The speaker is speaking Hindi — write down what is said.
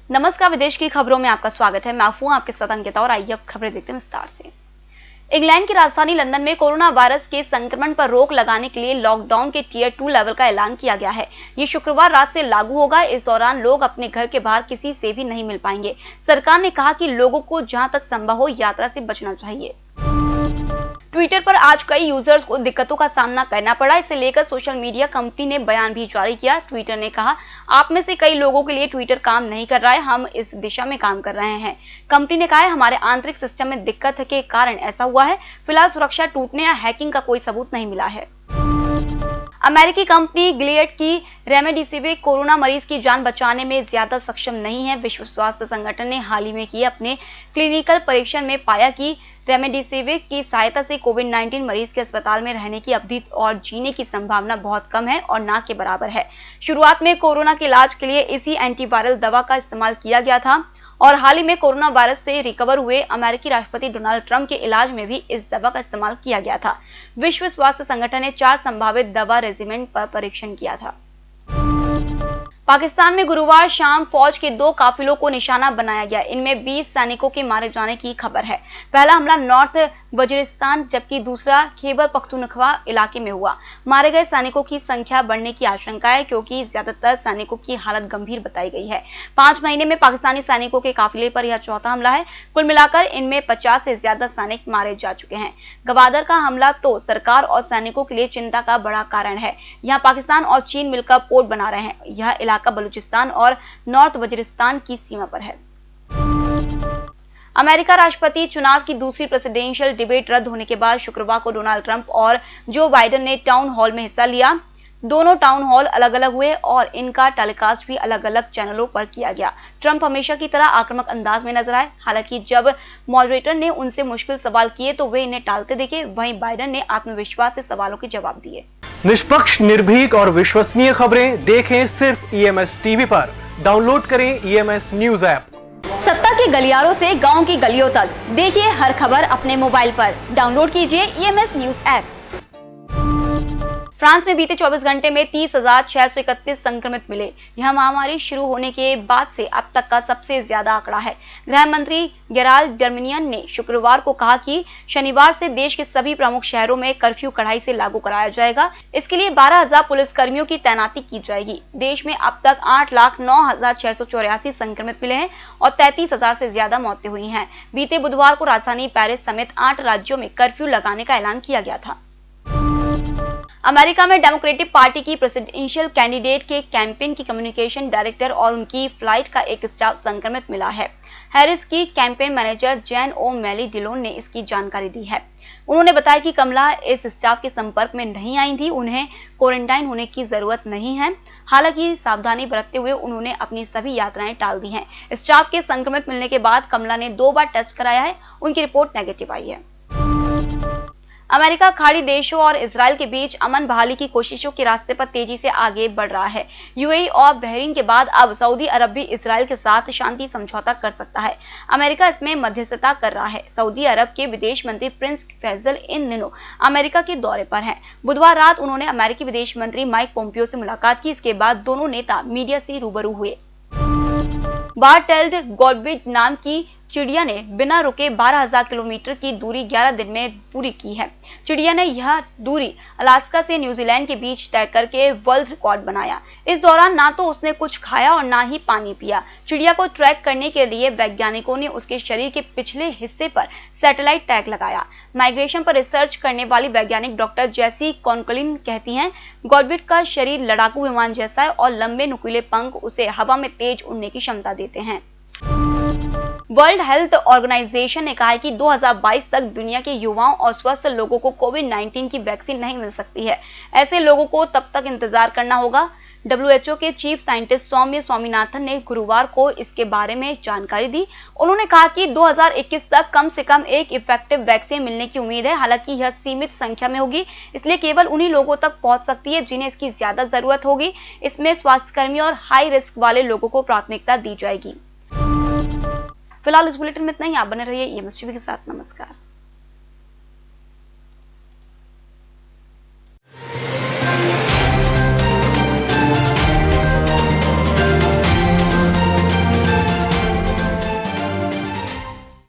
नमस्कार, विदेश की खबरों में आपका स्वागत है। मैं हूं आपके साथ अंकिता और आइए अब खबरें देखते हैं विस्तार से। इंग्लैंड की राजधानी लंदन में कोरोना वायरस के संक्रमण पर रोक लगाने के लिए लॉकडाउन के टियर 2 लेवल का ऐलान किया गया है। ये शुक्रवार रात से लागू होगा। इस दौरान लोग अपने घर के बाहर किसी से भी नहीं मिल पाएंगे। सरकार ने कहा कि लोगों को जहां तक संभव हो यात्रा से बचना चाहिए। ट्विटर पर आज कई यूजर्स को दिक्कतों का सामना करना पड़ा। इसे लेकर सोशल मीडिया कंपनी ने बयान भी जारी किया। ट्विटर ने कहा, आप में से कई लोगों के लिए ट्विटर काम नहीं कर रहा है, हम इस दिशा में काम कर रहे हैं। कंपनी ने कहा है, हमारे आंतरिक सिस्टम में दिक्कत के कारण ऐसा हुआ है। फिलहाल सुरक्षा टूटने या हैकिंग का कोई सबूत नहीं मिला है। अमेरिकी कंपनी गिलियड की रेमडेसिविर कोरोना मरीज की जान बचाने में ज्यादा सक्षम नहीं है। विश्व स्वास्थ्य संगठन ने हाल ही में किए अपने क्लिनिकल परीक्षण में पाया कि रेमडेसिविर की सहायता से कोविड-19 मरीज के अस्पताल में रहने की अवधि और जीने की संभावना बहुत कम है और ना के बराबर है। शुरुआत में कोरोना के इलाज के लिए इसी एंटीवायरल दवा का इस्तेमाल किया गया था और हाल ही में कोरोना वायरस से रिकवर हुए अमेरिकी राष्ट्रपति डोनाल्ड ट्रंप के इलाज में भी इस दवा का इस्तेमाल किया गया था। विश्व स्वास्थ्य संगठन ने 4 संभावित दवा रेजिमेन पर परीक्षण किया था। पाकिस्तान में गुरुवार शाम फौज के 2 काफिलों को निशाना बनाया गया। इनमें 20 सैनिकों के मारे जाने की खबर है। पहला हमला नॉर्थ वजीरिस्तान जबकि दूसरा खैबर पख्तूनख्वा इलाके में हुआ। मारे गए सैनिकों की संख्या बढ़ने की आशंका है क्योंकि ज्यादातर सैनिकों की हालत गंभीर बताई गई है। 5 महीने में पाकिस्तानी सैनिकों के काफिले पर यह चौथा हमला है। कुल मिलाकर इनमें 50 से ज्यादा सैनिक मारे जा चुके हैं। गवादर का हमला तो सरकार और सैनिकों के लिए चिंता का बड़ा कारण है। यहाँ पाकिस्तान और चीन मिलकर पोर्ट बना रहे हैं। यह इलाका बलूचिस्तान और नॉर्थ वजीरिस्तान की सीमा पर है। अमेरिका राष्ट्रपति चुनाव की दूसरी प्रेसिडेंशियल डिबेट रद्द होने के बाद शुक्रवार को डोनाल्ड ट्रंप और जो बाइडेन ने टाउन हॉल में हिस्सा लिया। दोनों टाउन हॉल अलग अलग हुए और इनका टेलीकास्ट भी अलग अलग चैनलों पर किया गया। ट्रंप हमेशा की तरह आक्रामक अंदाज में नजर आए। हालांकि जब मॉडरेटर ने उनसे मुश्किल सवाल किए तो वे इन्हें टालते दिखे। वहीं बाइडेन ने आत्मविश्वास से सवालों के जवाब दिए। निष्पक्ष, निर्भीक और विश्वसनीय खबरें देखें सिर्फ ईएमएस टीवी पर। डाउनलोड करें ईएमएस न्यूज ऐप। सत्ता के गलियारों से गांव की गलियों तक देखिए हर खबर अपने मोबाइल पर। डाउनलोड कीजिए ईएमएस न्यूज ऐप। फ्रांस में बीते 24 घंटे में 30,631 संक्रमित मिले। यह महामारी शुरू होने के बाद से अब तक का सबसे ज्यादा आंकड़ा है। गृह मंत्री गेराल्ड डर्मेनियन ने शुक्रवार को कहा कि शनिवार से देश के सभी प्रमुख शहरों में कर्फ्यू कड़ाई से लागू कराया जाएगा। इसके लिए 12,000 पुलिसकर्मियों की तैनाती की जाएगी। देश में अब तक 8,09,684 संक्रमित मिले हैं और 33,000 से ज्यादा मौतें हुई हैं। बीते बुधवार को राजधानी पेरिस समेत 8 राज्यों में कर्फ्यू लगाने का ऐलान किया गया था। अमेरिका में डेमोक्रेटिक पार्टी की प्रेसिडेंशियल कैंडिडेट के कैंपेन की कम्युनिकेशन डायरेक्टर और उनकी फ्लाइट का एक स्टाफ संक्रमित मिला है। हैरिस की कैंपेन मैनेजर जैन ओ मैली डिलोन ने इसकी जानकारी दी है। उन्होंने बताया कि कमला इस स्टाफ के संपर्क में नहीं आई थी। उन्हें क्वारंटाइन होने की जरूरत नहीं है। हालांकि सावधानी बरतते हुए उन्होंने अपनी सभी यात्राएं टाल दी हैं। स्टाफ के संक्रमित मिलने के बाद कमला ने 2 बार टेस्ट कराया है। उनकी रिपोर्ट नेगेटिव आई है। अमेरिका खाड़ी देशों और इजराइल के बीच अमन बहाली की कोशिशों के रास्ते पर तेजी से आगे बढ़ रहा है। यूएई और बहरीन के बाद अब सऊदी अरब भी इजराइल के साथ शांति समझौता कर सकता है। अमेरिका इसमें मध्यस्थता कर रहा है। सऊदी अरब के विदेश मंत्री प्रिंस फैजल इन दिनों अमेरिका के दौरे पर हैं। बुधवार रात उन्होंने अमेरिकी विदेश मंत्री माइक पोम्पियो से मुलाकात की। इसके बाद दोनों नेता मीडिया से रूबरू हुए। बारटेल्ड गॉडविड नाम की चिड़िया ने बिना रुके 12,000 किलोमीटर की दूरी 11 दिन में पूरी की है। चिड़िया ने यह दूरी अलास्का से न्यूजीलैंड के बीच तय करके वर्ल्ड रिकॉर्ड बनाया। इस दौरान ना तो उसने कुछ खाया और ना ही पानी पिया। चिड़िया को ट्रैक करने के लिए वैज्ञानिकों ने उसके शरीर के पिछले हिस्से पर सैटेलाइट टैग लगाया। माइग्रेशन पर रिसर्च करने वाली वैज्ञानिक डॉक्टर जेसी कॉनकलिन कहती हैं, गॉडविड का शरीर लड़ाकू विमान जैसा है और लंबे नुकीले पंख उसे हवा में तेज उड़ने की क्षमता देते हैं। वर्ल्ड हेल्थ ऑर्गेनाइजेशन ने कहा है कि 2022 तक दुनिया के युवाओं और स्वस्थ लोगों को कोविड-19 की वैक्सीन नहीं मिल सकती है। ऐसे लोगों को तब तक इंतजार करना होगा। WHO के चीफ साइंटिस्ट सौम्य स्वामीनाथन ने गुरुवार को इसके बारे में जानकारी दी। उन्होंने कहा कि 2021 तक कम से कम एक इफेक्टिव वैक्सीन मिलने की उम्मीद है। हालांकि यह सीमित संख्या में होगी, इसलिए केवल उन्हीं लोगों तक पहुंच सकती है जिन्हें इसकी ज्यादा जरूरत होगी। इसमें स्वास्थ्यकर्मी और हाई रिस्क वाले लोगों को प्राथमिकता दी जाएगी। फिलहाल इस बुलेटिन में इतना ही। आप बने रहिए ईएमएस टीवी के साथ। नमस्कार।